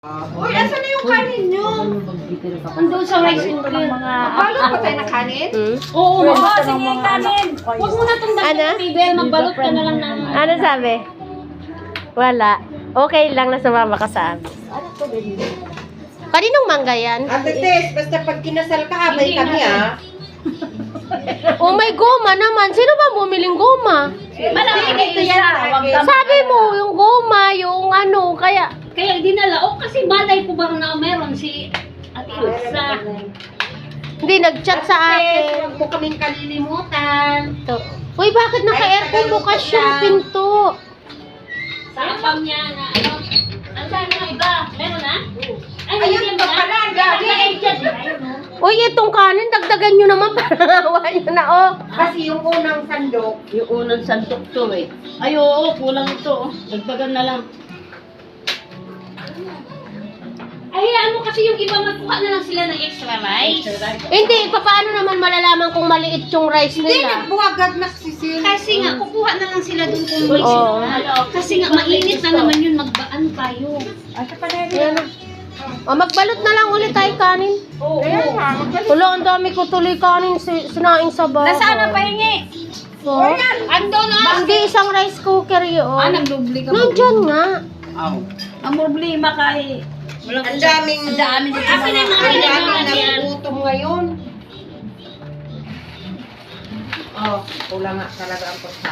Uy, asan na yung kanin nyo? Andun sa rice cooker. Balot pa tayo ng kanin? Oo, sige yung kanin. Huwag mo na itong dagdag table. Magbalot ka na lang ng... Ano sabi? Wala. Okay lang na sumama ka sa amin. Kaninong mangga yan? Ate Tess, basta pag kinasal ka, abay kami Oh, may goma naman. Sino ba bumiling goma? Malaki kayo siya. Huwag ka Sabi mo, yung goma, yung ano, kaya... Kaya dinala. O kasi balay po ba na meron si Ate Ilsa. Hindi, nag-chat sa akin. Huwag mo kaming kalilimutan. To. Uy, bakit naka-aircon bukas yung pinto? Sa apam niya na ano. Ang sana ng iba. Meron na? Ayun ba pala, gabi? Uy, itong kanin, dagdagan nyo naman para awa nyo na, oh. Kasi yung unang sandok, Yung unang santok to eh. Ay oo, kulang ito. Oh. Dagdagan na lang. Ay, ano kasi yung iba magkuha na lang sila ng extra rice. Hindi, paano naman malalaman kung maliit yung rice hindi nila? nagbuwagag na sisil. Kasi nga, kukuha na lang sila dun kung may Oo. Kasi nga, mainit na naman yun, magbaan tayo. Ayan na. O, magbalot na lang ulit tayo kanin. Oo. Wala, ang dami ko tuloy kanin sinaing sa bahay. Nasaan ang pahingi? Oh? Ando na! Hindi, isang rice cooker yun. nagdubli ka Nandyan nga. Aw. Ang problema kay... Ang daming, Ang daming Akin na yung mga ang daming kailangan yan. nagugutom ngayon. Oh, kulang nga talaga ang pagkain.